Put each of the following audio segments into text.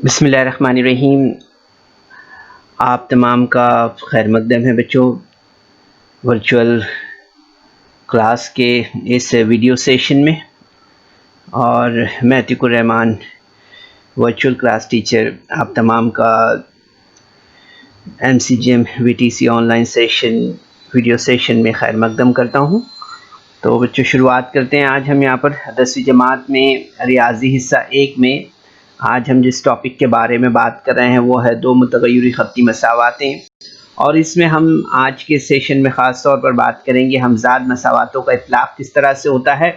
बिस्मिल्लाहिर्रहमानिर्रहीम। आप तमाम का खैर मकदम है बच्चों। वर्चुअल क्लास के इस वीडियो सेशन में, और मैं Atiqur Rahman virtual class teacher आप तमाम का MCGM VTC online session video session में खैर मकदम करता हूँ। तो बच्चों शुरुआत करते हैं। आज हम यहाँ पर 10वीं जमात में रियाजी हिस्सा 1 में आज हम जिस टॉपिक के बारे में बात कर रहे हैं वो है दो मुतग़य्यर ख़त्ती मसावातें। और इसमें हम आज के सेशन में ख़ास तौर पर बात करेंगे हमज़ाद मसावातों का इतलाक़ किस तरह से होता है,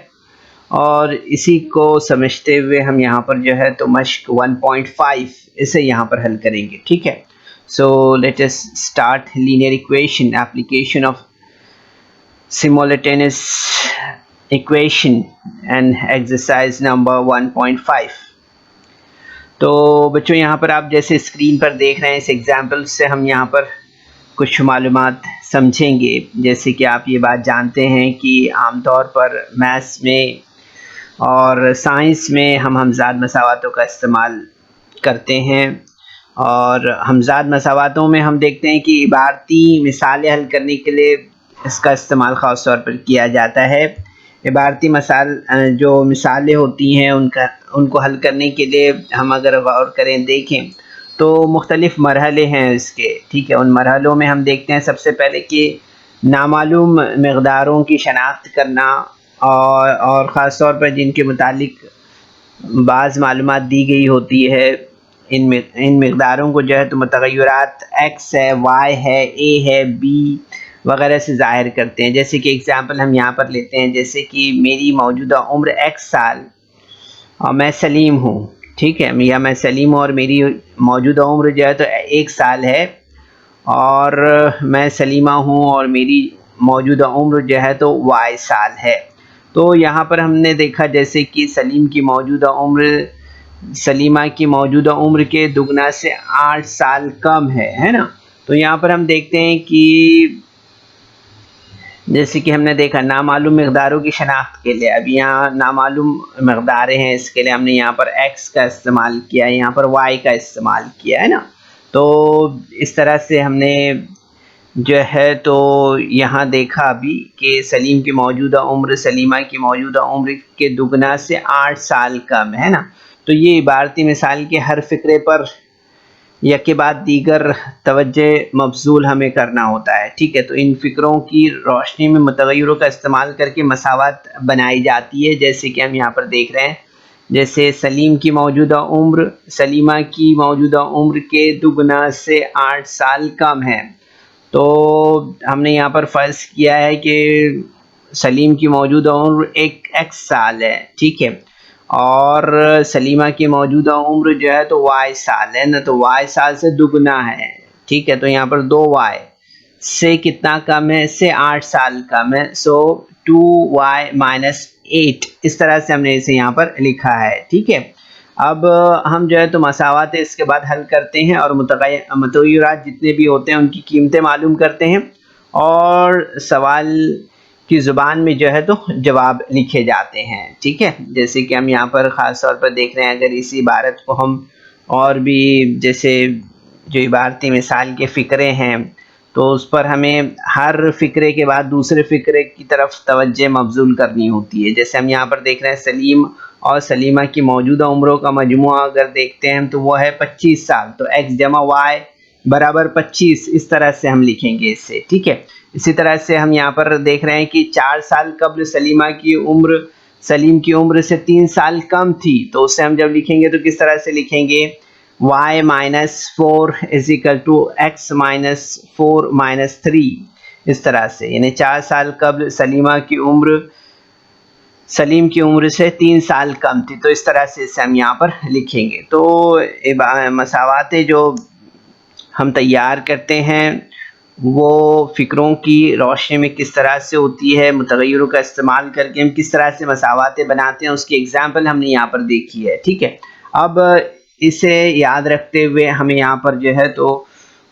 और इसी को समझते हुए हम यहाँ पर जो है तो मश्क 1.5 इसे यहाँ पर हल करेंगे। ठीक है, so let us start linear equation application of simultaneous equation and exercise number 1.5। तो बच्चों यहाँ पर आप जैसे स्क्रीन पर देख रहे हैं, इस एग्जाम्पल से हम यहाँ पर कुछ मालूमात समझेंगे। जैसे कि आप ये बात जानते हैं कि आमतौर पर मैथ्स में और साइंस में हम हमज़ाद मसावातों का इस्तेमाल करते हैं, और हमज़ाद मसावातों में हम देखते हैं कि इबारती मिसालें हल करने के लिए इसका इस्तेमाल ख़ास तौर पर किया जाता है। इबारती जो मिसालें होती हैं उनको हल करने के लिए हम अगर गौर करें देखें तो मुख्तलिफ़ मरहले हैं इसके। ठीक है, उन मरहलों में हम देखते हैं सबसे पहले कि नामालूम मक़दारों की शनाख्त करना, और ख़ास तौर पर जिनके मुतालिक बाज़ मालूमात दी गई होती है, इन मक़दारों को जो है तो मुतग़य्यरात x है, y है, a है, b वगैरह से ज़ाहिर करते हैं। जैसे कि एग्ज़ाम्पल हम यहाँ पर लेते हैं, जैसे कि मेरी मौजूदा उम्र x साल और मैं सलीम हूँ। ठीक है, या मैं सलीम हूँ और मेरी मौजूदा उम्र जो है तो 1 साल है, और मैं सलीमा हूँ और मेरी मौजूदा उम्र जो है तो y साल है। तो यहाँ पर हमने देखा जैसे कि सलीम की मौजूदा उम्र सलीमा की मौजूदा उम्र के दुगना से 8 साल कम है ना। तो यहाँ पर हम देखते हैं कि जैसे कि हमने देखा नामालूम मक़दारों की शनाख्त के लिए, अब यहाँ नामालूम मक़दारें हैं, इसके लिए हमने यहाँ पर x का इस्तेमाल किया है, यहाँ पर y का इस्तेमाल किया है ना। तो इस तरह से हमने जो है तो यहाँ देखा अभी कि सलीम की मौजूदा उम्र सलीमा की मौजूदा उम्र के दुगना से 8 साल कम है ना। तो ये इबारती मिसाल के हर फ़िक्रे पर या के बाद दीगर तवज्जे मबज़ूल हमें करना होता है। ठीक है, तो इन फ़िक्रों की रोशनी में मुतग़य्यरों का इस्तेमाल करके मसावत बनाई जाती है। जैसे कि हम यहाँ पर देख रहे हैं, जैसे सलीम की मौजूदा उम्र सलीमा की मौजूदा उम्र के दुगना से 8 साल कम है। तो हमने यहाँ पर फ़र्ज़ किया है कि सलीम की मौजूदा उम्र x साल है। ठीक है, और सलीमा की मौजूदा उम्र जो है तो y साल है ना, तो y साल से दुगना है। ठीक है, तो यहाँ पर 2y से कितना कम है, से 8 साल कम है, सो 2y माइनस 8 इस तरह से हमने इसे यहाँ पर लिखा है। ठीक है, अब हम जो है तो मसावात इसके बाद हल करते हैं और मुतग़य्यरात जितने भी होते हैं उनकी कीमतें मालूम करते हैं, और सवाल की ज़ुबान में जो है तो जवाब लिखे जाते हैं। ठीक है, जैसे कि हम यहाँ पर ख़ास तौर पर देख रहे हैं, अगर इसी इबारत को हम और भी जैसे जो इबारती मिसाल के फ़िक्रे हैं तो उस पर हमें हर फ़िक्रे के बाद दूसरे फ़िक्रे की तरफ तवज्जो मबज़ूल करनी होती है। जैसे हम यहाँ पर देख रहे हैं सलीम और सलीमा की मौजूदा उम्रों का मजमुआ अगर देखते हैं तो वो है 25 साल, तो x जमा y बराबर 25 इस तरह से हम लिखेंगे इससे। ठीक है, इसी तरह से हम यहाँ पर देख रहे हैं कि 4 साल कबल सलीमा की उम्र सलीम की उम्र से 3 साल कम थी, तो उससे हम जब लिखेंगे तो किस तरह से लिखेंगे, y minus 4 is equal to x minus 4 minus 3 इस तरह से, यानी 4 साल कबल सलीमा की उम्र सलीम की उम्र से 3 साल कम थी। तो इस तरह से इसे हम यहाँ पर लिखेंगे। तो मसावातें जो हम तैयार करते हैं वो फ़िक्रों की रोशनी में किस तरह से होती है, मुतग़य्यरों का इस्तेमाल करके हम किस तरह से मसावातें बनाते हैं, उसकी एग्ज़ाम्पल हमने यहाँ पर देखी है। ठीक है, अब इसे याद रखते हुए हमें यहाँ पर जो है तो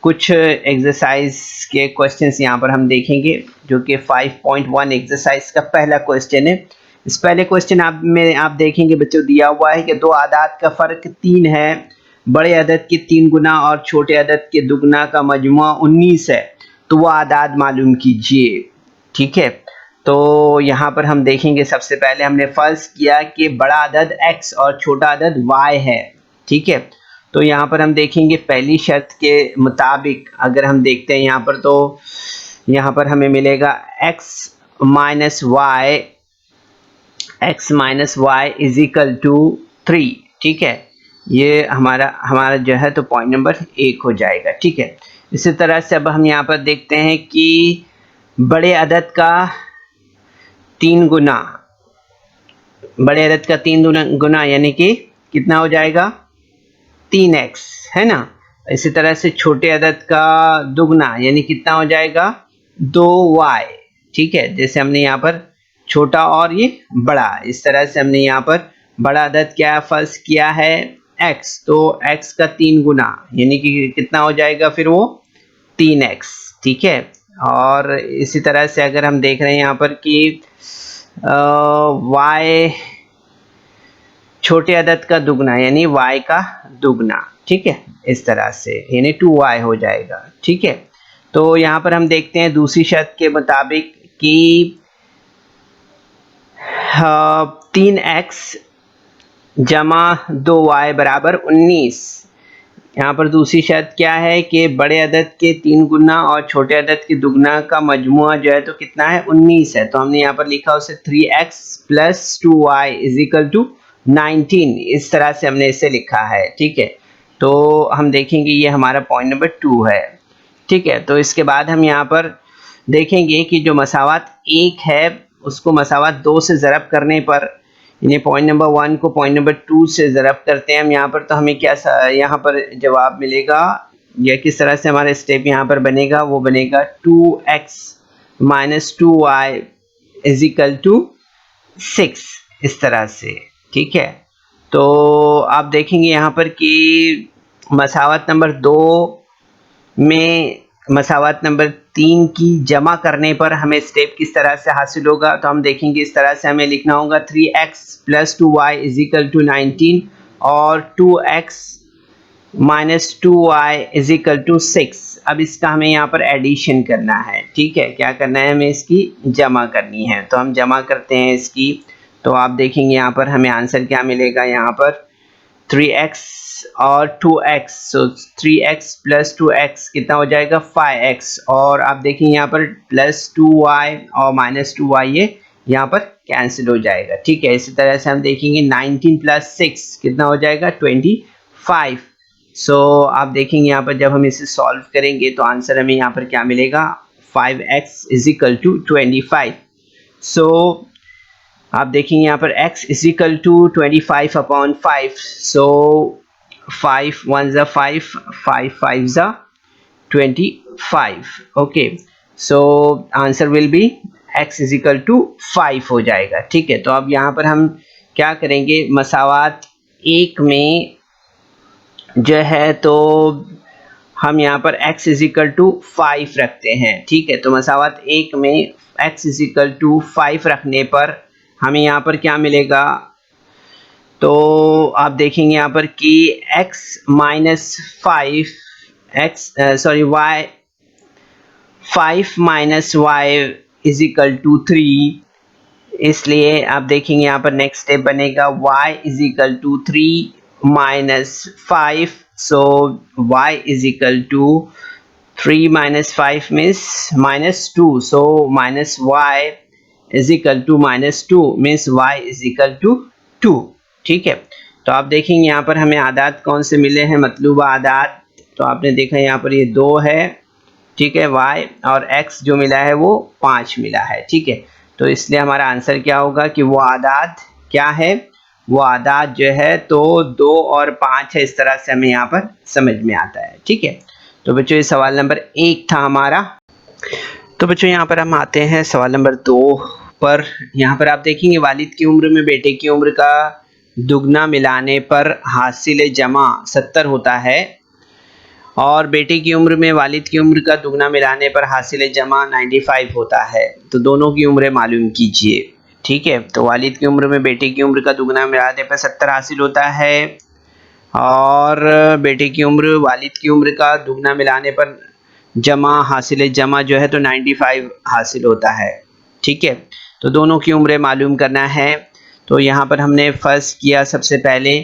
कुछ एक्सरसाइज के क्वेश्चंस यहाँ पर हम देखेंगे, जो कि 5.1 एक्सरसाइज का पहला क्वेश्चन है। इस पहले क्वेश्चन आप देखेंगे बच्चों, दिया हुआ है कि दो आदाद का फ़र्क 3 है, बड़े अदद के 3 गुना और छोटे अदद के दुगना का मजमुआ 19 है, तो वो आदाद मालूम कीजिए। ठीक है, तो यहाँ पर हम देखेंगे, सबसे पहले हमने फर्ज किया कि बड़ा अदद x और छोटा अदद y है। ठीक है, तो यहाँ पर हम देखेंगे पहली शर्त के मुताबिक अगर हम देखते हैं यहाँ पर, तो यहाँ पर हमें मिलेगा x minus y is equal to 3। ठीक है, ये हमारा जो है तो पॉइंट नंबर 1 हो जाएगा। ठीक है, इसी तरह से अब हम यहाँ पर देखते हैं कि बड़े अदद का 3 गुना, बड़े अदद का 3 गुना यानी कि कितना हो जाएगा 3x, है ना। इसी तरह से छोटे अदद का दुगना यानी कितना हो जाएगा 2y। ठीक है, जैसे हमने यहाँ पर छोटा और ये बड़ा, इस तरह से हमने यहाँ पर बड़ा अदद क्या फर्ज किया है x, तो x का 3 गुना यानी कि कितना हो जाएगा फिर वो 3x। ठीक है, और इसी तरह से अगर हम देख रहे हैं यहाँ पर कि y छोटे अदद का दुगना यानी y का दुगना। ठीक है, इस तरह से यानी 2y हो जाएगा। ठीक है, तो यहाँ पर हम देखते हैं दूसरी शर्त के मुताबिक कि 3x जमा 2y बराबर 19। यहाँ पर दूसरी शर्त क्या है कि बड़े अदद के 3 गुना और छोटे अदद के दुगना का मजमुआ जो है तो कितना है 19 है, तो हमने यहाँ पर लिखा उसे 3x plus 2y is equal to 19, इस तरह से हमने इसे लिखा है। ठीक है, तो हम देखेंगे ये हमारा पॉइंट नंबर 2 है। ठीक है, तो इसके बाद हम यहाँ पर देखेंगे कि जो मसावत 1 है उसको मसावत 2 से ज़रब करने पर, यानी पॉइंट नंबर 1 को पॉइंट नंबर 2 से ज़रब करते हैं हम यहाँ पर, तो हमें क्या यहाँ पर जवाब मिलेगा या किस तरह से हमारा स्टेप यहाँ पर बनेगा, वो बनेगा 2x minus 2y is equal to 6, इस तरह से। ठीक है, तो आप देखेंगे यहाँ पर कि मसावत नंबर 2 में मसावत नंबर 3 की जमा करने पर हमें स्टेप किस तरह से हासिल होगा, तो हम देखेंगे इस तरह से हमें लिखना होगा 3x plus 2y is equal to 19 और 2x minus 2y is equal to 6। अब इसका हमें यहाँ पर एडिशन करना है। ठीक है, क्या करना है, हमें इसकी जमा करनी है, तो हम जमा करते हैं इसकी। तो आप देखेंगे यहाँ पर हमें आंसर क्या मिलेगा, यहाँ पर 3x और 2x, सो 3x प्लस 2x कितना हो जाएगा 5x, और आप देखेंगे यहाँ पर प्लस 2y और माइनस 2y ये यहाँ पर कैंसिल हो जाएगा। ठीक है, इसी तरह से हम देखेंगे 19 प्लस 6 कितना हो जाएगा 25। सो आप देखेंगे यहाँ पर जब हम इसे सॉल्व करेंगे तो आंसर हमें यहाँ पर क्या मिलेगा 5x इज इक्वल टू 25। सो आप देखेंगे यहाँ पर x is equal to 25 upon 5, so 5 1 ज़ा 5, 5 5 ज़ा 25। Okay, so answer will be x is equal to 5 हो जाएगा। ठीक है, तो अब यहाँ पर हम क्या करेंगे, मसावात 1 में जो है तो हम यहाँ पर x इज इक्वल टू 5 रखते हैं। ठीक है, तो मसावात 1 में x इज इक्वल टू 5 रखने पर हमें यहाँ पर क्या मिलेगा, तो आप देखेंगे यहाँ पर कि x minus 5 y 5 minus y is equal to 3, इसलिए आप देखेंगे यहाँ पर नेक्स्ट स्टेप बनेगा y is equal to 3 minus 5, so y is equal to 3 minus 5 means minus 2, so minus y is equal to minus 2 means y is equal to 2। ठीक है, तो आप देखेंगे यहाँ पर हमें आदाद कौन से मिले हैं, मतलूबा आदाद, तो आपने देखा यहाँ पर ये 2 है। ठीक है, y और x जो मिला है वो 5 मिला है। ठीक है, तो इसलिए हमारा आंसर क्या होगा कि वो आदाद क्या है, वो आदाद जो है तो 2 और 5 है, इस तरह से हमें यहाँ पर समझ में आता है। ठीक है, तो बच्चों ये सवाल नंबर 1 था हमारा। तो बच्चों यहाँ पर हम आते हैं सवाल नंबर 2 पर। यहाँ पर आप देखेंगे वालिद की उम्र में बेटे की उम्र का दुगना मिलाने पर हासिल जमा 70 होता है और बेटे की उम्र में वालिद की उम्र का दुगना मिलाने पर हासिल जमा 95 होता है, तो दोनों की उम्रें मालूम कीजिए। ठीक है, तो वालिद की उम्र में बेटे की उम्र का दुगना मिलाने पर 70 हासिल होता है और बेटे की उम्र वालिद की उम्र का दुगना मिलाने पर जमा हासिल जमा जो है तो 95 हासिल होता है। ठीक है, तो दोनों की उम्रें मालूम करना है। तो यहाँ पर हमने फर्ज किया सबसे पहले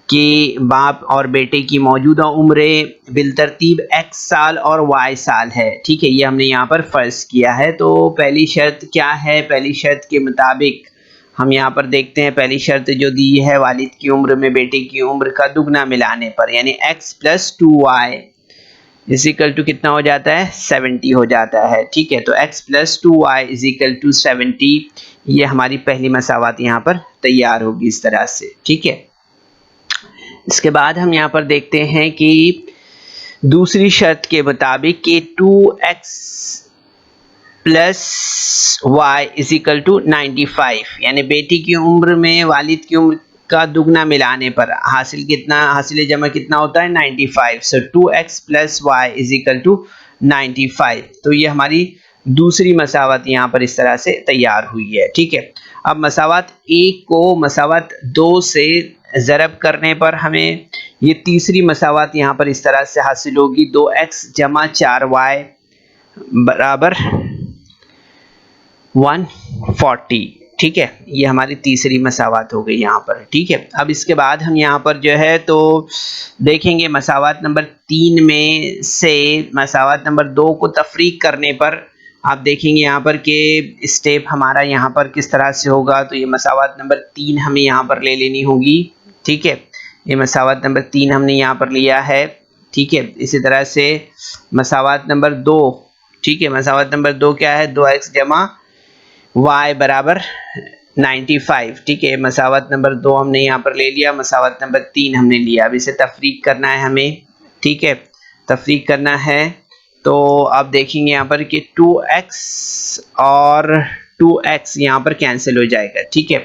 कि बाप और बेटे की मौजूदा उम्रें बिलतरतीब x साल और y साल है। ठीक है, ये हमने यहाँ पर फर्ज किया है। तो पहली शर्त क्या है? पहली शर्त के मुताबिक हम यहाँ पर देखते हैं, पहली शर्त जो दी है वालिद की उम्र में बेटे की उम्र का दुगना मिलाने पर, यानी x plus 2y is equal to कितना हो जाता है? 70 हो जाता है। ठीक है, तो x plus 2y is equal to 70, ये हमारी पहली मसावत यहाँ पर तैयार होगी इस तरह से। ठीक है, इसके बाद हम यहाँ पर देखते हैं कि दूसरी शर्त के मुताबिक कि 2x plus y is equal to 95, यानी बेटी की उम्र में वालिद की उम्र का दुगना मिलाने पर हासिल कितना, हासिल जमा कितना होता है? 95। So 2x plus y is equal to 95। तो ये हमारी दूसरी मसावत यहाँ पर इस तरह से तैयार हुई है। ठीक है, अब मसावत एक को मसावत दो से ज़रब करने पर हमें ये तीसरी मसावत यहाँ पर इस तरह से हासिल होगी, 2x जमा 4y बराबर 140। ठीक है, ये हमारी तीसरी मसावत हो गई यहाँ पर। ठीक है, अब इसके बाद हम यहाँ पर जो है तो देखेंगे मसावत नंबर 3 में से मसावत नंबर 2 को तफरीक करने पर आप देखेंगे यहाँ पर कि स्टेप हमारा यहाँ पर किस तरह से होगा। तो ये मसावत नंबर 3 हमें यहाँ पर ले लेनी होगी। ठीक है, ये मसावत नंबर 3 हमने यहाँ पर लिया है। ठीक है, इसी तरह से मसावत नंबर 2, ठीक है, मसावत नंबर 2 क्या है? 2x जमा y बराबर 95। ठीक है, मसावत नंबर 2 हमने यहाँ पर ले लिया, मसावत नंबर 3 हमने लिया। अब इसे तफरीक करना है हमें। ठीक है, तफरीक करना है तो आप देखेंगे यहाँ पर कि 2x और 2x यहाँ पर कैंसिल हो जाएगा। ठीक है,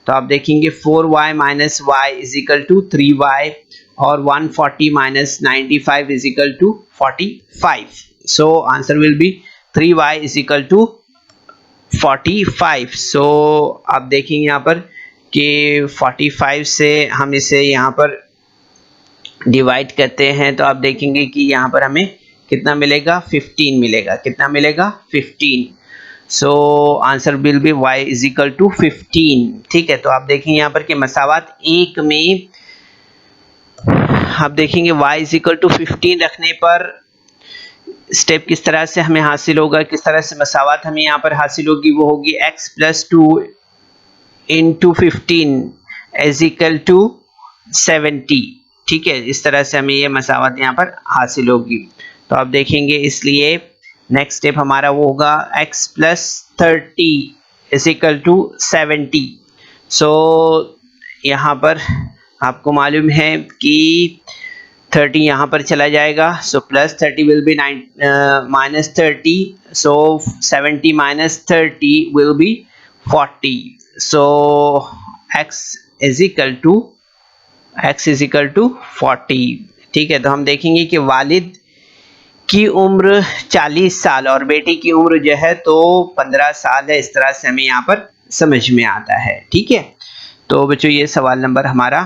तो आप देखेंगे 4y minus y is equal to 3y और 140 माइनस 95 is equal to 45। So answer will be 3y is equal to 45। So आप देखेंगे यहाँ पर कि 45 से हम इसे यहाँ पर डिवाइड करते हैं तो आप देखेंगे कि यहाँ पर हमें कितना मिलेगा? 15 मिलेगा। कितना मिलेगा? 15। So answer will be y is equal to 15। ठीक है, तो आप देखेंगे यहाँ पर कि मसावत एक में आप देखेंगे y इज इक्वल टू 15 रखने पर स्टेप किस तरह से हमें हासिल होगा, किस तरह से मसावत हमें यहाँ पर हासिल होगी, वो होगी x plus 2 into 15 is equal to 70। ठीक है, इस तरह से हमें ये मसावत यहाँ पर हासिल होगी। तो आप देखेंगे इसलिए नेक्स्ट स्टेप हमारा वो होगा x plus 30 is equal to 70। So यहाँ पर आपको मालूम है कि 30 यहाँ पर चला जाएगा। So plus 30 will be minus 30। So 70 minus 30 will be 40। So x is equal to 40। ठीक है, तो हम देखेंगे कि वालिद की उम्र 40 साल और बेटी की उम्र जो है तो 15 साल है। इस तरह से हमें यहाँ पर समझ में आता है। ठीक है, तो बच्चों ये सवाल नंबर हमारा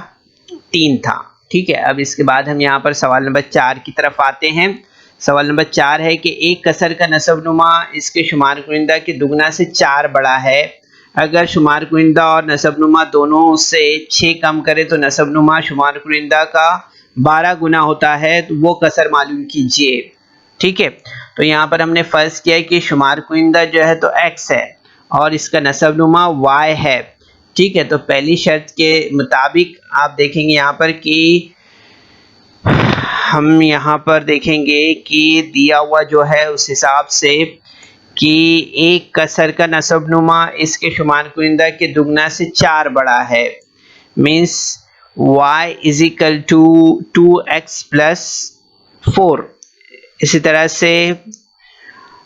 3 था। ठीक है, अब इसके बाद हम यहाँ पर सवाल नंबर 4 की तरफ आते हैं। सवाल नंबर 4 है कि एक कसर का नसबनुमा इसके शुमार कुनिंदा के दुगना से 4 बड़ा है। अगर शुमार कुनिंदा और नसबनुमा दोनों से 6 कम करे तो नसबनुमा शुमार कुनिंदा का 12 गुना होता है, तो वो कसर मालूम कीजिए। ठीक है, तो यहाँ पर हमने फर्ज किया है कि शुमार कुनिंदा जो है तो x है और इसका नसबनुमा y है। ठीक है, तो पहली शर्त के मुताबिक आप देखेंगे यहाँ पर कि हम यहाँ पर देखेंगे कि दिया हुआ जो है उस हिसाब से कि एक कसर का नसबनुमा इसके शुमार कुनिंदा के दुगना से 4 बड़ा है, means y is equal to 2x plus 4। इसी तरह से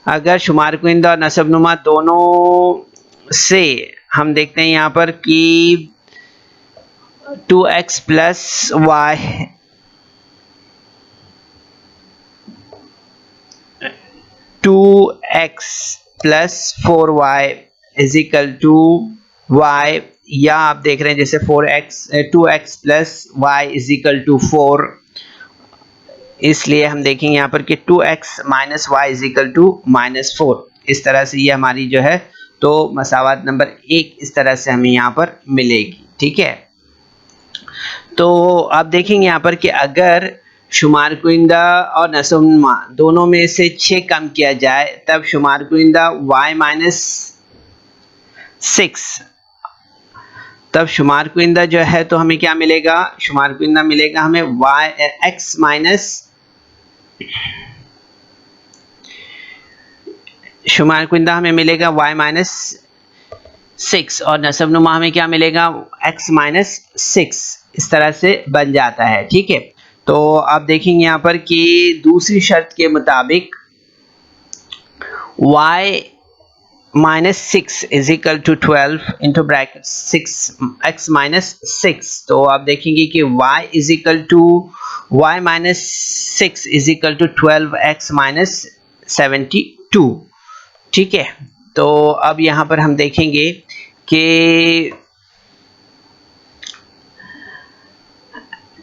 अगर शुमार कुनिंदा और नसबनुमा दोनों से हम देखते हैं यहाँ पर कि 2x plus y 2x plus 4y is equal to y, या आप देख रहे हैं जैसे 2x plus y is equal to 4, इसलिए हम देखेंगे यहाँ पर कि 2x minus y is equal to -4। इस तरह से ये हमारी जो है तो मसावत नंबर 1 इस तरह से हमें यहाँ पर मिलेगी। ठीक है, तो आप देखेंगे यहाँ पर कि अगर शुमार कुइंदा और नसोनुमा दोनों में से 6 कम किया जाए तब शुमार कुइंदा y माइनस 6, तब शुमार कुइंदा जो है तो हमें क्या मिलेगा, शुमार कुइंदा मिलेगा हमें x माइनस, शुमार कुइंदा हमें मिलेगा y माइनस 6 और नसबनुमा हमें क्या मिलेगा x माइनस 6, इस तरह से बन जाता है। ठीक है, तो आप देखेंगे यहाँ पर कि दूसरी शर्त के मुताबिक y minus 6 is equal to 12 into bracket 6x minus 6, तो आप देखेंगे कि y is equal to y minus 6 is equal to 12x minus 72। ठीक है, तो अब यहाँ पर हम देखेंगे कि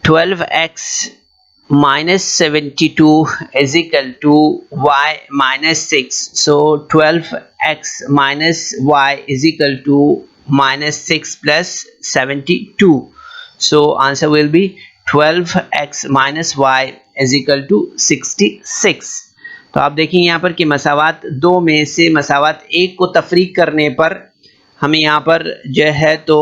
12x minus 72 is equal to y minus 6. So 12x minus y is equal to minus 6 plus 72. So answer will be 12x minus y is equal to 66. तो आप देखेंगे यहाँ पर कि मसावत 2 में से मसावत 1 को तफरीक करने पर हमें यहाँ पर जो है तो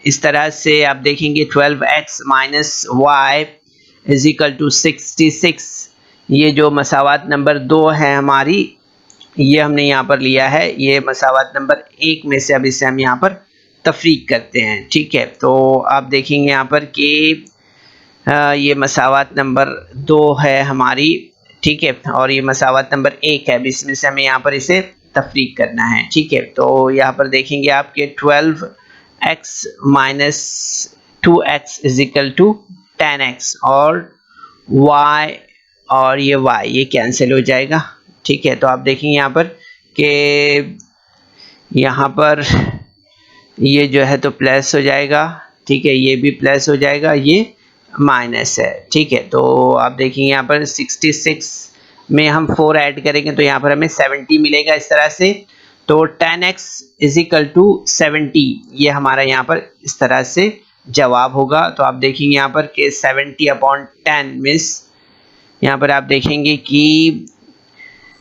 इस तरह से आप देखेंगे 12x minus y is equal to 66, ये जो मसावत नंबर 2 है हमारी, ये हमने यहाँ पर लिया है, ये मसावत नंबर 1 में से अब इसे हम यहाँ पर तफरीक करते हैं। ठीक है, तो आप देखेंगे यहाँ पर कि ये मसावत नंबर 2 है हमारी। ठीक है, और ये मसावत नंबर 1 है, इसमें से हमें यहाँ पर इसे तफरीक करना है। ठीक है, तो यहाँ पर देखेंगे आपके 12x minus 2x is equal to 10x और y और ये y ये कैंसिल हो जाएगा। ठीक है, तो आप देखेंगे यहाँ पर कि यहाँ पर ये जो है तो प्लस हो जाएगा। ठीक है, ये भी प्लस हो जाएगा, ये माइनस है। ठीक है, तो आप देखेंगे यहाँ पर 66 में हम 4 ऐड करेंगे तो यहाँ पर हमें 70 मिलेगा इस तरह से। तो 10x इज इक्वल टू 70, ये हमारा यहाँ पर इस तरह से जवाब होगा। तो आप देखेंगे यहाँ पर कि 70/10 मीन्स यहाँ पर आप देखेंगे कि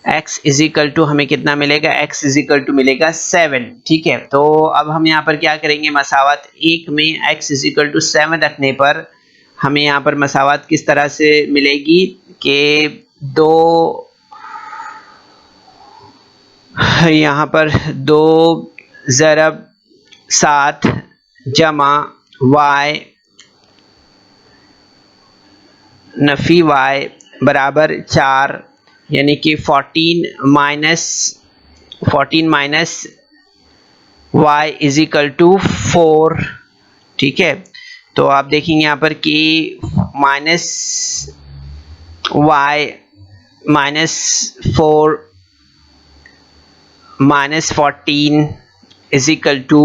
x इज इक्वल टू हमें कितना मिलेगा, x इज इक्वल टू मिलेगा 7। ठीक है, तो अब हम यहाँ पर क्या करेंगे, मसावत 1 में x इज इक्वल टू 7 रखने पर हमें यहाँ पर मसावत किस तरह से मिलेगी कि 2 यहाँ पर 2 ज़रब 7 जमा y नफ़ी y बराबर 4, यानी कि 14 minus y is equal to 4। ठीक है, तो आप देखेंगे यहाँ पर कि minus y minus 4 minus 14 is equal to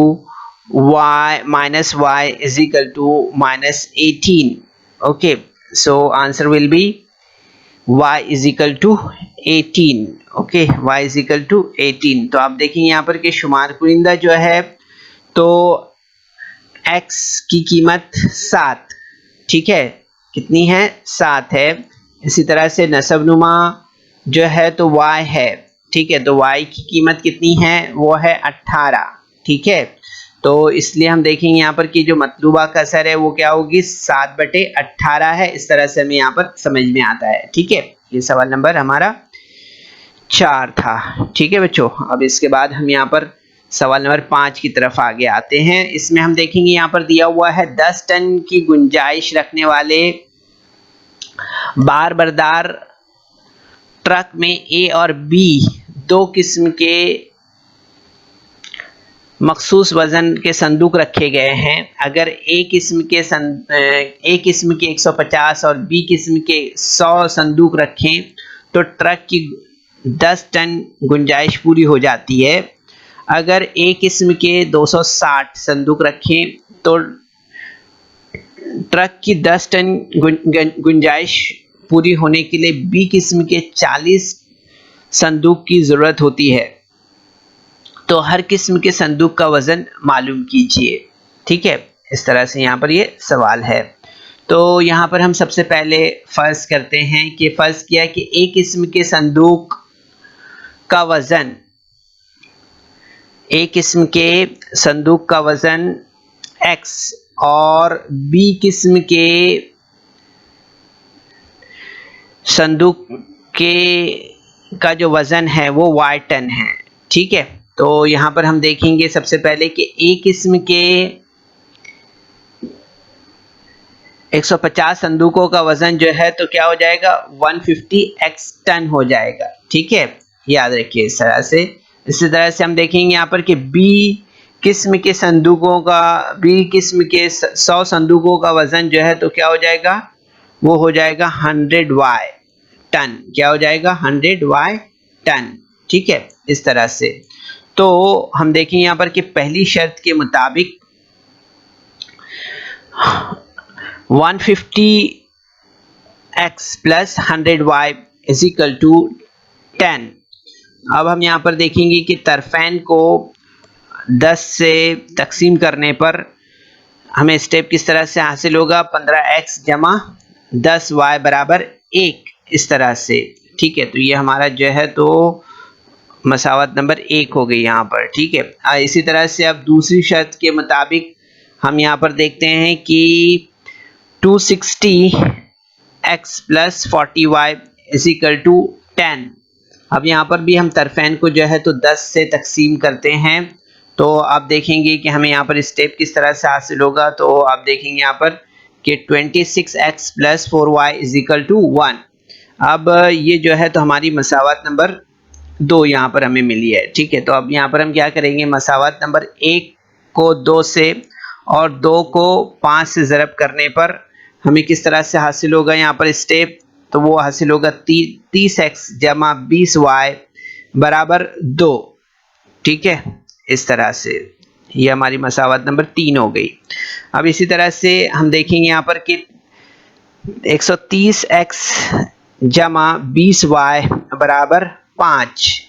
y minus y is equal to minus 18। Okay, so answer will be y is equal to 18। Okay, y is equal to 18। तो आप देखेंगे यहाँ पर कि शुमार कुइंदा जो है तो x की कीमत 7, ठीक है, कितनी है 7 है। इसी तरह से नसबनुमा जो है तो y है। ठीक है, तो y की कीमत कितनी है, वो है 18। ठीक है, तो इसलिए हम देखेंगे यहाँ पर कि जो मतलूबा कसर है वो क्या होगी 7/18 है। इस तरह से हमें यहाँ पर समझ में आता है। ठीक है, ये सवाल नंबर हमारा 4 था। ठीक है बच्चों, अब इसके बाद हम यहाँ पर सवाल नंबर 5 की तरफ आगे आते हैं। इसमें हम देखेंगे यहाँ पर दिया हुआ है 10 टन की गुंजाइश रखने वाले बार बरदार ट्रक में ए और बी 2 किस्म के मखसूस वजन के संदूक रखे गए हैं। अगर ए किस्म के 150 और बी किस्म के 100 संदूक रखें तो ट्रक की 10 टन गुंजाइश पूरी हो जाती है। अगर ए किस्म के 260 संदूक रखें तो ट्रक की 10 टन गुंजाइश पूरी होने के लिए बी किस्म के 40 संदूक की ज़रूरत होती है, तो हर किस्म के संदूक का वज़न मालूम कीजिए। ठीक है, इस तरह से यहाँ पर ये सवाल है। तो यहाँ पर हम सबसे पहले फ़र्ज़ करते हैं कि फ़र्ज़ किया कि ए किस्म के संदूक का वज़न, ए किस्म के संदूक का वज़न x और बी किस्म के संदूक का जो वज़न है वो y टन है। ठीक है, तो यहाँ पर हम देखेंगे सबसे पहले कि ए किस्म के 150 संदूकों का वज़न जो है तो क्या हो जाएगा, 150x टन हो जाएगा। ठीक है, याद रखिए इस तरह से। इसी तरह से हम देखेंगे यहाँ पर कि बी किस्म के संदूकों का, बी किस्म के 100 संदूकों का वज़न जो है तो क्या हो जाएगा, वो हो जाएगा 100y टन। क्या हो जाएगा, 100y टन। ठीक है, इस तरह से। तो हम देखेंगे यहाँ पर कि पहली शर्त के मुताबिक 150x plus 100y is equal to 10। अब हम यहाँ पर देखेंगे कि तरफैन को 10 से तकसीम करने पर हमें स्टेप किस तरह से हासिल होगा, 15x जमा 10y बराबर 1, इस तरह से। ठीक है, तो ये हमारा जो है तो मसावत नंबर 1 हो गई यहाँ पर। ठीक है, इसी तरह से अब दूसरी शर्त के मुताबिक हम यहाँ पर देखते हैं कि 260x plus 40y is equal to 10। अब यहाँ पर भी हम तरफैन को जो है तो 10 से तकसीम करते हैं, तो आप देखेंगे कि हमें यहाँ पर स्टेप किस तरह से हासिल होगा। तो आप देखेंगे यहाँ पर कि 26x plus 4y is equal to 1। अब ये जो है तो हमारी मसावत नंबर 2 यहाँ पर हमें मिली है। ठीक है, तो अब यहाँ पर हम क्या करेंगे, मसावत नंबर 1 को 2 से और 2 को 5 से ज़रब करने पर हमें किस तरह से हासिल होगा यहाँ पर स्टेप, तो वो हासिल होगा 30x जमा 20y बराबर 2। ठीक है, इस तरह से ये हमारी मसावत नंबर 3 हो गई। अब इसी तरह से हम देखेंगे यहाँ पर कि 130x जमा 20y बराबर 5,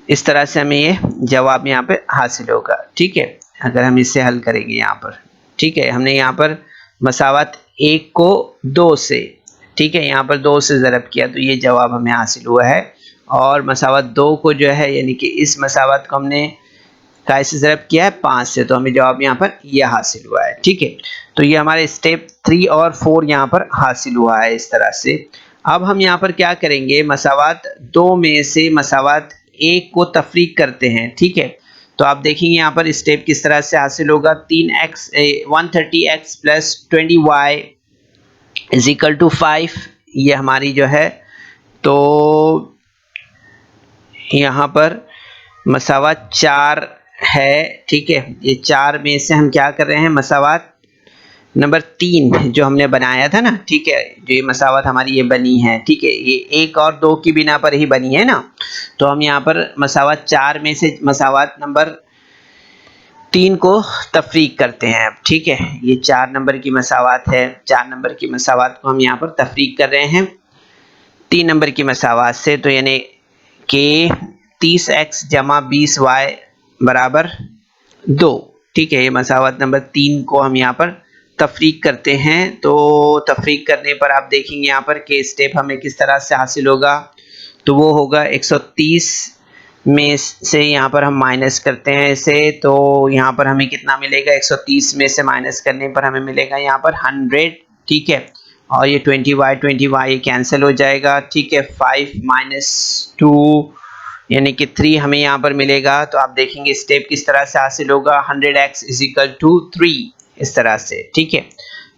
इस तरह से हमें ये जवाब यहाँ पे हासिल होगा। ठीक है, अगर हम इससे हल करेंगे यहाँ पर। ठीक है, हमने यहाँ पर मसावत 1 को 2 से, ठीक है, यहाँ पर 2 से ज़रब किया तो ये जवाब हमें हासिल हुआ है। और मसावत 2 को जो है यानी कि इस मसावत को हमने काय से ज़रब किया है, 5 से, तो हमें जवाब यहाँ पर यह हासिल हुआ है। ठीक है, तो ये हमारे स्टेप 3 और 4 यहाँ पर हासिल हुआ है इस तरह से। अब हम यहाँ पर क्या करेंगे, मसावत 2 में से मसावत 1 को तफरीक करते हैं। ठीक है, तो आप देखेंगे यहाँ पर स्टेप किस तरह से हासिल होगा, 130x plus 20y is equal to 5। ये हमारी जो है तो यहाँ पर मसावत 4 है। ठीक है, ये 4 में से हम क्या कर रहे हैं, मसावत नंबर 3 जो हमने बनाया था ना, ठीक है, जो ये मसावत हमारी ये बनी है, ठीक है, ये 1 और 2 की बिना पर ही बनी है ना, तो हम यहाँ पर मसावत 4 में से मसावत नंबर 3 को तफरीक करते हैं। ठीक है, ये 4 नंबर की मसावत है, 4 नंबर की मसावत को हम यहाँ पर तफरीक कर रहे हैं 3 नंबर की मसावत से, तो यानी कि 30x जमा 20y बराबर 2। ठीक है, ये मसावत नंबर 3 को हम यहाँ पर तफरीक करते हैं। तो तफरीक करने पर आप देखेंगे यहाँ पर कि स्टेप हमें किस तरह से हासिल होगा, तो वो होगा 130 में से यहाँ पर हम माइनस करते हैं इसे, तो यहाँ पर हमें कितना मिलेगा, 130 में से माइनस करने पर हमें मिलेगा यहाँ पर 100। ठीक है, और ये 20y ये कैंसिल हो जाएगा। ठीक है, 5 माइनस 2 यानी कि 3 हमें यहाँ पर मिलेगा। तो आप देखेंगे स्टेप किस तरह से हासिल होगा, 100x इज इक्वल टू 3, इस तरह से। ठीक है,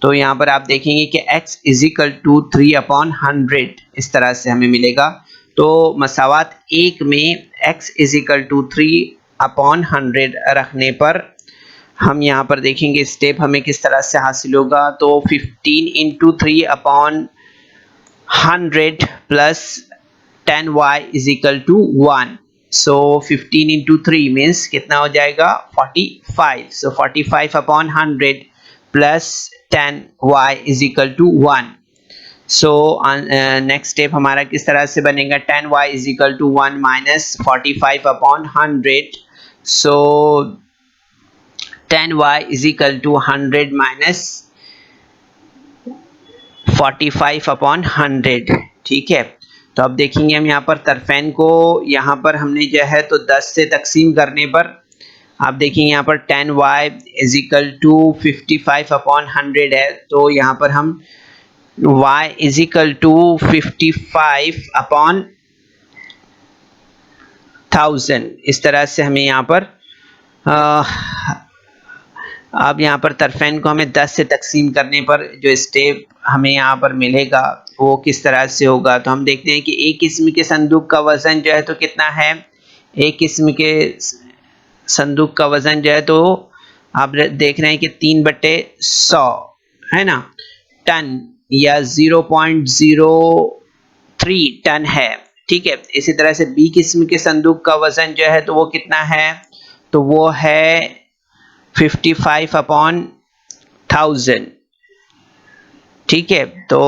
तो यहाँ पर आप देखेंगे कि x इज इक्वल टू 3/100 इस तरह से हमें मिलेगा। तो मसावत 1 में x इज इक्वल टू 3/100 रखने पर हम यहाँ पर देखेंगे स्टेप हमें किस तरह से हासिल होगा, तो 15 into 3/100 plus 10y is equal to 1। So 15 into 3 means कितना हो जाएगा 45. So 45 upon 100 plus 10y is equal to 1. So next step हमारा किस तरह से बनेगा 10y is equal to 1 minus 45 upon 100. So 10y is equal to 100 minus 45 upon 100. ठीक है, तो अब देखेंगे हम यहाँ पर तरफेन को यहाँ पर हमने जो है तो 10 से तकसीम करने पर आप देखेंगे यहाँ पर 10y is equal to 55 upon 100 है. तो यहाँ पर हम y is equal to 55 upon 1000 इस तरह से हमें यहाँ पर अब यहाँ पर तरफेन को हमें 10 से तकसीम करने पर जो स्टेप हमें यहाँ पर मिलेगा वो किस तरह से होगा. तो हम देखते हैं कि एक किस्म के संदूक का वजन जो है तो कितना है. एक किस्म के संदूक का वजन जो है तो आप देख रहे हैं कि 3/100 है ना, टन या 0.03 टन है. ठीक है, इसी तरह से बी किस्म के संदूक का वजन जो है तो वो कितना है, तो वो है 55 अपॉन 1000. ठीक है, तो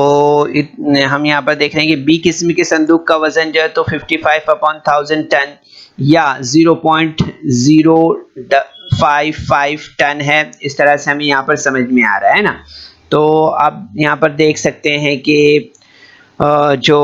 हम यहाँ पर देख रहे हैं कि बी किस्म के संदूक का वजन जो है तो 55 अपॉन 1000 टन या 0.055 टन है. इस तरह से हमें यहाँ पर समझ में आ रहा है ना. तो आप यहाँ पर देख सकते हैं कि जो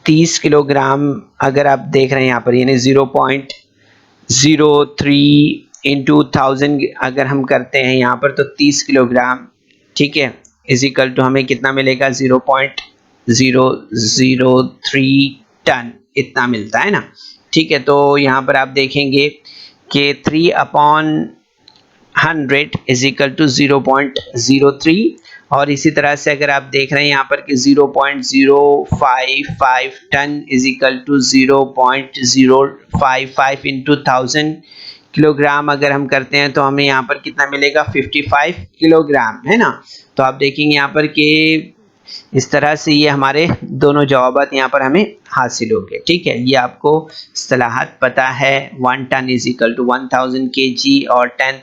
30 किलोग्राम अगर आप देख रहे हैं यहाँ पर यानी 0.03 इंटू 1000 अगर हम करते हैं यहाँ पर तो 30 किलोग्राम. ठीक है, इज इक्वल टू हमें कितना मिलेगा 0.003 टन इतना मिलता है ना. ठीक है, तो यहाँ पर आप देखेंगे कि 3 अपॉन 100 इज इक्वल टू 0.03 और इसी तरह से अगर आप देख रहे हैं यहाँ पर कि 0.055 ton is equal to 0.055 into 1000 kilogram अगर हम करते हैं तो हमें यहाँ पर कितना मिलेगा 55 किलोग्राम है ना. तो आप देखेंगे यहाँ पर कि इस तरह से ये हमारे दोनों जवाबात यहाँ पर हमें हासिल हो गए. ठीक है, ये आपको इस्तिलाहात पता है. 1 ton is equal to 1000 kg और 10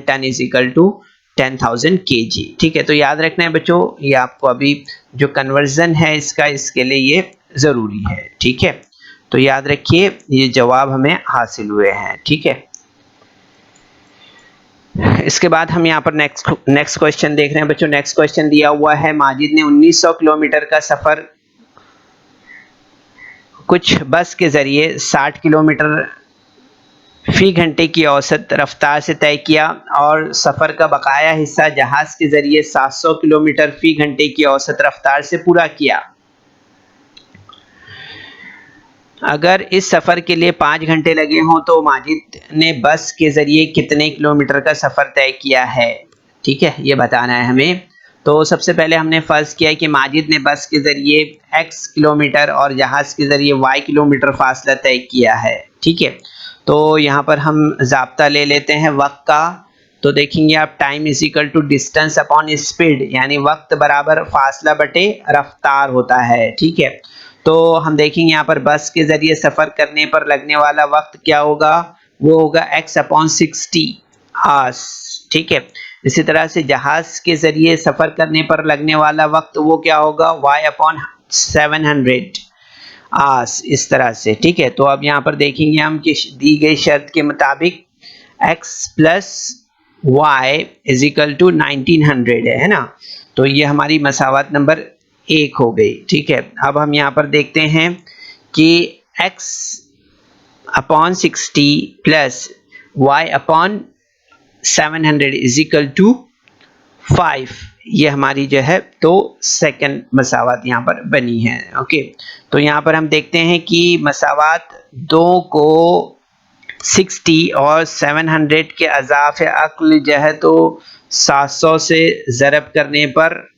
ton is equal to 10,000 kg. ठीक है, तो याद रखना है बच्चों, ये आपको अभी जो कन्वर्जन है इसका इसके लिए ये ज़रूरी है. ठीक है, तो याद रखिए ये जवाब हमें हासिल हुए हैं. ठीक है, इसके बाद हम यहाँ पर नेक्स्ट क्वेश्चन देख रहे हैं बच्चों. नेक्स्ट क्वेश्चन दिया हुआ है माजिद ने 1900 किलोमीटर का सफर कुछ बस के जरिए 60 किलोमीटर फी घंटे की औसत रफ्तार से तय किया और सफर का बकाया हिस्सा जहाज के जरिए 700 किलोमीटर फी घंटे की औसत रफ्तार से पूरा किया. अगर इस सफ़र के लिए 5 घंटे लगे हों तो माजिद ने बस के ज़रिए कितने किलोमीटर का सफ़र तय किया है. ठीक है, ये बताना है हमें. तो सबसे पहले हमने फ़र्ज़ किया कि माजिद ने बस के ज़रिए x किलोमीटर और जहाज़ के ज़रिए y किलोमीटर फासला तय किया है. ठीक है, तो यहाँ पर हम ज़ाब्ता ले लेते हैं वक्त का. तो देखेंगे आप time is equal to distance upon speed यानी वक्त बराबर फासला बटे रफ्तार होता है. ठीक है, तो हम देखेंगे यहाँ पर बस के जरिए सफर करने पर लगने वाला वक्त क्या होगा, वो होगा x अपॉन 60 आवर्स. ठीक है, इसी तरह से जहाज के जरिए सफर करने पर लगने वाला वक्त वो क्या होगा y अपॉन 700 आवर्स इस तरह से. ठीक है, तो अब यहाँ पर देखेंगे हम कि दी गई शर्त के मुताबिक x plus y is equal to 1900 है ना. तो ये हमारी मसावत नंबर 1 हो गई. ठीक है, अब हम यहाँ पर देखते हैं कि x upon 60 plus y upon 700 is equal to 5 ये हमारी जो है तो सेकंड मसावत यहाँ पर बनी है. ओके, तो यहाँ पर हम देखते हैं कि मसावत 2 को 60 और 700 के अज़ाफ़े अक्ल जो है तो 700 से ज़रब करने पर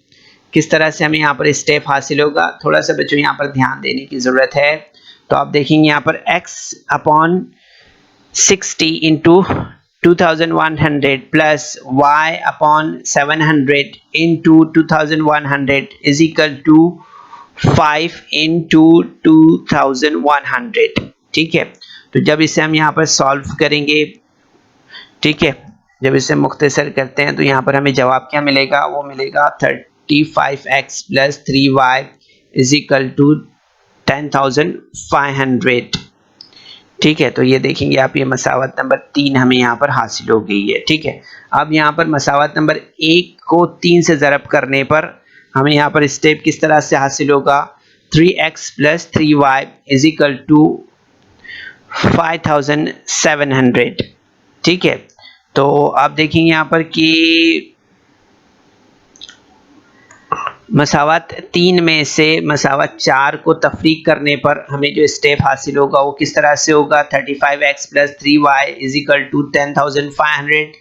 किस तरह से हमें यहाँ पर स्टेप हासिल होगा. थोड़ा सा बच्चों यहाँ पर ध्यान देने की ज़रूरत है. तो आप देखेंगे यहाँ पर x upon 60 into 2100 plus y upon 700 into 2100 is equal to 5 into 2100, ठीक है। तो जब इसे हम यहाँ पर सॉल्व करेंगे, ठीक है, जब इसे मुख्तसर करते हैं तो यहाँ पर हमें जवाब क्या मिलेगा, वो मिलेगा 35x plus 3y is equal to 10,500, ठीक है। तो ये देखेंगे आप, ये मसावत नंबर 3 हमें यहाँ पर हासिल हो गई है, ठीक है। अब यहाँ पर मसावत नंबर 1 को 3 से ज़रब करने पर हमें यहाँ पर स्टेप किस तरह से हासिल होगा, 3x plus 3y is equal to 5,700, ठीक है। तो आप देखेंगे यहाँ पर कि मसावत 3 में से मसावत 4 को तफरीक करने पर हमें जो स्टेप हासिल होगा वो किस तरह से होगा, 35x plus 3y is equal to 10,500।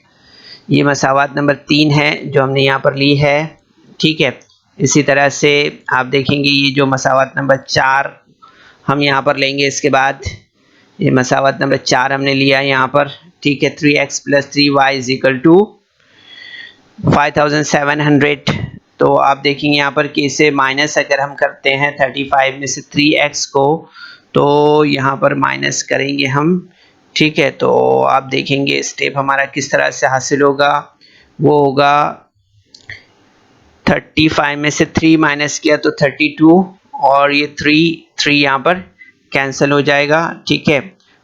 ये मसावत नंबर 3 है जो हमने यहाँ पर ली है, ठीक है। इसी तरह से आप देखेंगे ये जो मसावत नंबर 4 हम यहाँ पर लेंगे, इसके बाद ये मसावत नंबर 4 हमने लिया यहाँ पर, ठीक है। 3x plus 3y is equal to 5,700। तो आप देखेंगे यहाँ पर कि इसे माइनस अगर हम करते हैं 35 में से 3x को, तो यहाँ पर माइनस करेंगे हम, ठीक है। तो आप देखेंगे स्टेप हमारा किस तरह से हासिल होगा, वो होगा 35 में से 3 माइनस किया तो 32, और ये 3 यहाँ पर कैंसिल हो जाएगा, ठीक है।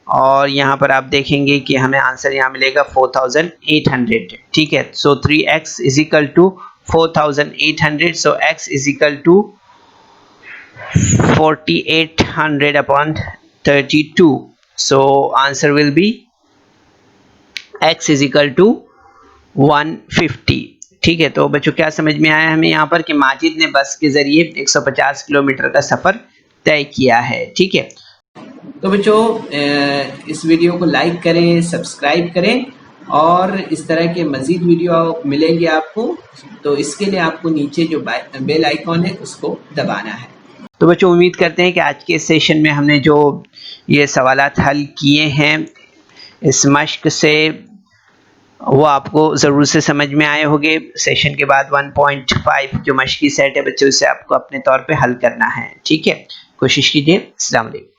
और यहाँ पर आप देखेंगे कि हमें आंसर यहाँ मिलेगा 4,800, ठीक है। So 3x is equal to 4,800, so x is equal to 4,800 upon 32, so answer will be x is equal to 150, ठीक है। तो बच्चों क्या समझ में आया हमें यहाँ पर कि माजिद ने बस के जरिए 150 किलोमीटर का सफ़र तय किया है, ठीक है। तो बच्चों इस वीडियो को लाइक करें, सब्सक्राइब करें, और इस तरह के मज़ीद वीडियो मिलेंगे आपको। तो इसके लिए आपको नीचे जो बेल आइकॉन है उसको दबाना है। तो बच्चों उम्मीद करते हैं कि आज के सेशन में हमने जो ये सवालात हल किए हैं इस मश्क से, वो आपको ज़रूर से समझ में आए होंगे। सेशन के बाद 1.5 जो मश्की सेट है बच्चों, उसे आपको अपने तौर पे हल करना है, ठीक है। कोशिश कीजिए। अस्सलाम वालेकुम।